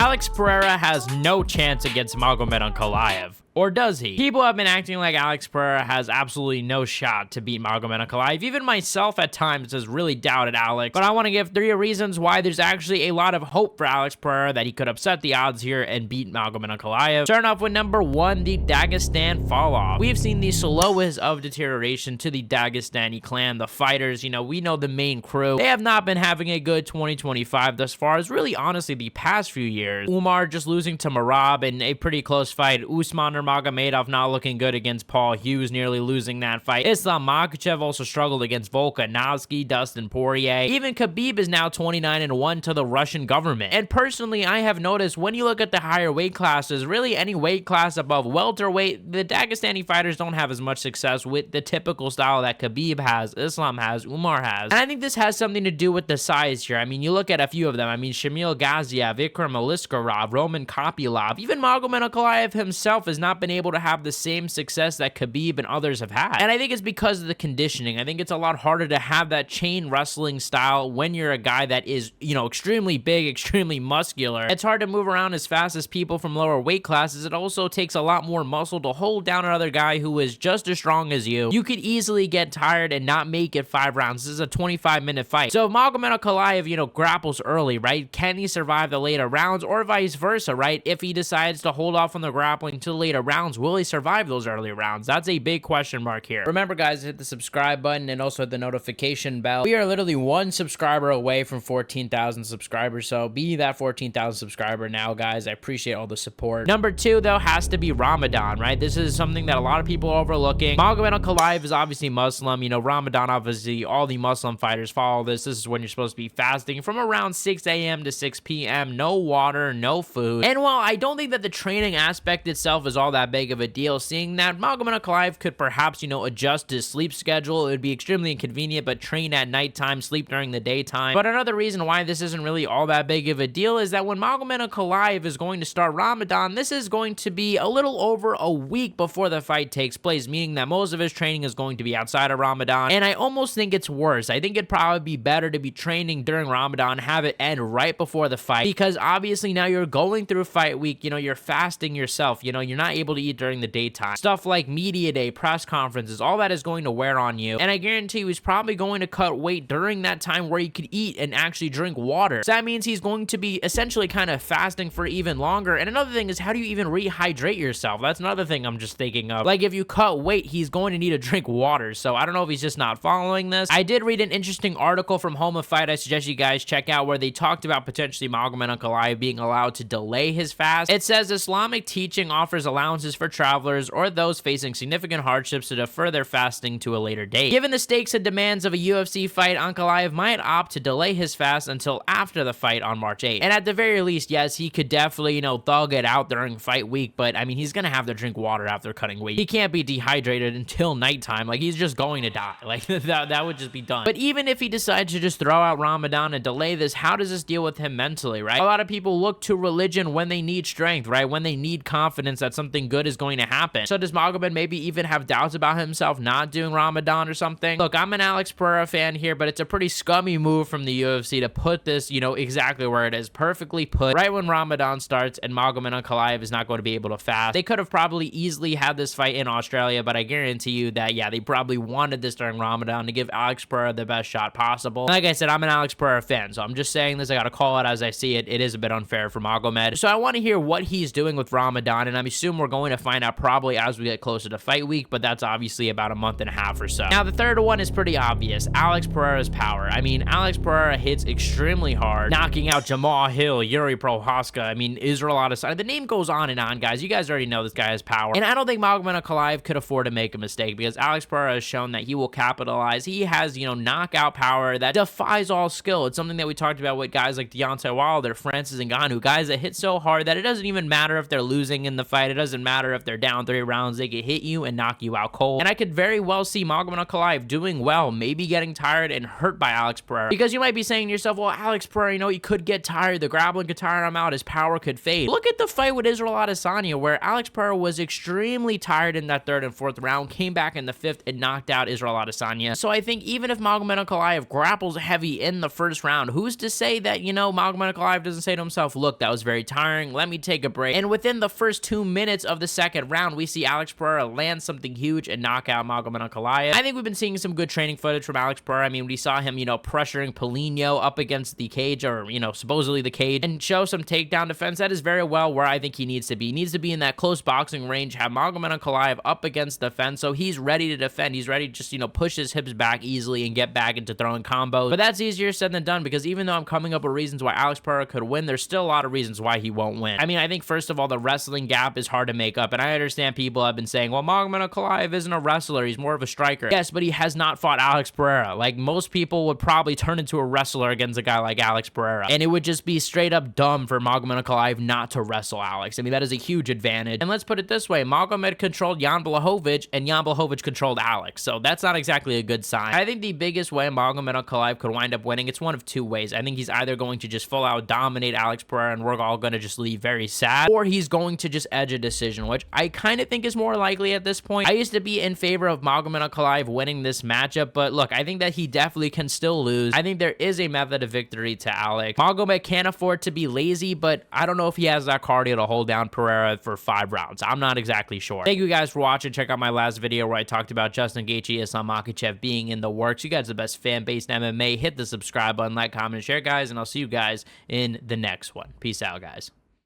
Alex Pereira has no chance against Magomed Ankalaev. Or does he? People have been acting like Alex Pereira has absolutely no shot to beat Magomed Ankalaev. Even myself at times has really doubted Alex. But I want to give 3 reasons why there's actually a lot of hope for Alex Pereira that he could upset the odds here and beat Magomed Ankalaev. Starting off with number 1, the Dagestan fall-off. We've seen the slowest of deterioration to the Dagestani clan. The fighters, we know the main crew. They have not been having a good 2025 thus far, as really honestly the past few years. Umar just losing to Marab in a pretty close fight. Usman Magomed not looking good against Paul Hughes, nearly losing that fight. Islam Makhachev also struggled against Volkanovski, Dustin Poirier. Even Khabib is now 29-1 to the Russian government. And personally, I have noticed when you look at the higher weight classes, really any weight class above welterweight, the Dagestani fighters don't have as much success with the typical style that Khabib has, Islam has, Umar has. And I think this has something to do with the size here. I mean, you look at a few of them. I mean, Shamil Gaziev, Ikram Aliskerov, Roman Kopylov, even Magomed Ankalaev himself has not been able to have the same success that Khabib and others have had. And I think it's because of the conditioning. I think it's a lot harder to have that chain wrestling style when you're a guy that is, extremely big, extremely muscular. It's hard to move around as fast as people from lower weight classes. It also takes a lot more muscle to hold down another guy who is just as strong as you. You could easily get tired and not make it 5 rounds. This is a 25-minute fight. So if Magomed Ankalaev, grapples early, right? Can he survive the later rounds, or vice versa, right? If he decides to hold off on the grappling to the later rounds, will he survive those early rounds? That's a big question mark here. Remember, guys, hit the subscribe button and also hit the notification bell. We are literally 1 subscriber away from 14,000 subscribers, so be that 14,000 subscriber now, guys. I appreciate all the support. Number 2, though, has to be Ramadan, right? This is something that a lot of people are overlooking. Magomed Ankalaev is obviously Muslim. Ramadan, obviously, all the Muslim fighters follow this. This is when you're supposed to be fasting from around 6 a.m. to 6 p.m. No water, no food. And while I don't think that the training aspect itself is all that big of a deal, seeing that Magomed Ankalaev could perhaps, adjust his sleep schedule. It would be extremely inconvenient, but train at nighttime, sleep during the daytime. But another reason why this isn't really all that big of a deal is that when Magomed Ankalaev is going to start Ramadan, this is going to be a little over a week before the fight takes place, meaning that most of his training is going to be outside of Ramadan. And I almost think it's worse. I think it'd probably be better to be training during Ramadan, have it end right before the fight, because obviously now you're going through fight week, you're fasting yourself, you're not able to eat during the daytime. Stuff like media day, press conferences, all that is going to wear on you. And I guarantee you he's probably going to cut weight during that time where he could eat and actually drink water. So that means he's going to be essentially kind of fasting for even longer. And another thing is, how do you even rehydrate yourself? That's another thing I'm just thinking of. Like, if you cut weight, he's going to need to drink water. So I don't know if he's just not following this. I did read an interesting article from Home of Fight I suggest you guys check out, where they talked about potentially Magomed Ankalaev being allowed to delay his fast. It says Islamic teaching offers allowances for travelers or those facing significant hardships to defer their fasting to a later date. Given the stakes and demands of a UFC fight, Ankalaev might opt to delay his fast until after the fight on March 8th. And at the very least, yes, he could definitely, thug it out during fight week, but I mean, he's gonna have to drink water after cutting weight. He can't be dehydrated until nighttime. Like, he's just going to die. Like, that would just be done. But even if he decides to just throw out Ramadan and delay this, how does this deal with him mentally, right? A lot of people look to religion when they need strength, right? When they need confidence that something good is going to happen. So does Magomed maybe even have doubts about himself not doing Ramadan or something? Look, I'm an Alex Pereira fan here, but it's a pretty scummy move from the UFC to put this, exactly where it is, perfectly put, right when Ramadan starts and Magomed Ankalaev is not going to be able to fast. They could have probably easily had this fight in Australia, but I guarantee you that, yeah, they probably wanted this during Ramadan to give Alex Pereira the best shot possible. Like I said, I'm an Alex Pereira fan, so I'm just saying this. I gotta call it as I see it. It is a bit unfair for Magomed. So I want to hear what he's doing with Ramadan, and I assume we're going to find out probably as we get closer to fight week, but that's obviously about a month and a half or so. Now, the third one is pretty obvious. Alex Pereira's power. I mean, Alex Pereira hits extremely hard, knocking out Jamal Hill, Yuri Prohaska, I mean, Israel Adesanya. The name goes on, guys. You guys already know this guy has power. And I don't think Magomed Ankalaev could afford to make a mistake, because Alex Pereira has shown that he will capitalize. He has, knockout power that defies all skill. It's something that we talked about with guys like Deontay Wilder, Francis Ngannou, guys that hit so hard that it doesn't even matter if they're losing in the fight. It doesn't doesn't matter if they're down 3 rounds, they can hit you and knock you out cold. And I could very well see Magomed Ankalaev doing well, maybe getting tired and hurt by Alex Pereira. Because you might be saying to yourself, well, Alex Pereira, you know, he could get tired. The grappling could tire him out. His power could fade. Look at the fight with Israel Adesanya, where Alex Pereira was extremely tired in that 3rd and 4th round, came back in the 5th and knocked out Israel Adesanya. So I think even if Magomed Ankalaev grapples heavy in the 1st round, who's to say that, you know, Magomed Ankalaev doesn't say to himself, look, that was very tiring. Let me take a break. And within the first 2 minutes of the 2nd round, we see Alex Pereira land something huge and knock out Magomed Ankalaev. I think we've been seeing some good training footage from Alex Pereira. I mean, we saw him, you know, pressuring Polino up against the cage, or, you know, supposedly the cage, and show some takedown defense. That is very well where I think he needs to be. He needs to be in that close boxing range, have Magomed Ankalaev up against the fence, so he's ready to defend. He's ready to just, you know, push his hips back easily and get back into throwing combos. But that's easier said than done, because even though I'm coming up with reasons why Alex Pereira could win, there's still a lot of reasons why he won't win. I mean, I think first of all, the wrestling gap is hard to make up, and I understand people have been saying, well, Magomed Ankalaev isn't a wrestler, he's more of a striker. Yes, but he has not fought Alex Pereira. Like, most people would probably turn into a wrestler against a guy like Alex Pereira, and it would just be straight up dumb for Magomed Ankalaev not to wrestle Alex. I mean, that is a huge advantage. And let's put it this way, Magomed controlled Jan Blachowicz, and Jan Blachowicz controlled Alex, so that's not exactly a good sign. I think the biggest way Magomed Ankalaev could wind up winning, it's one of 2 ways. I think he's either going to just full out dominate Alex Pereira and we're all going to just leave very sad, or he's going to just edge a decision, which I kind of think is more likely at this point. I used to be in favor of Magomed Ankalaev winning this matchup, but look, I think that he definitely can still lose. I think there is a method of victory to Alex. Magomed can't afford to be lazy, but I don't know if he has that cardio to hold down Pereira for 5 rounds. I'm not exactly sure. Thank you guys for watching. Check out my last video where I talked about Justin Gaethje, Islam Makhachev being in the works. You guys are the best fan base in MMA. Hit the subscribe button, like, comment, and share, guys, and I'll see you guys in the next one. Peace out, guys.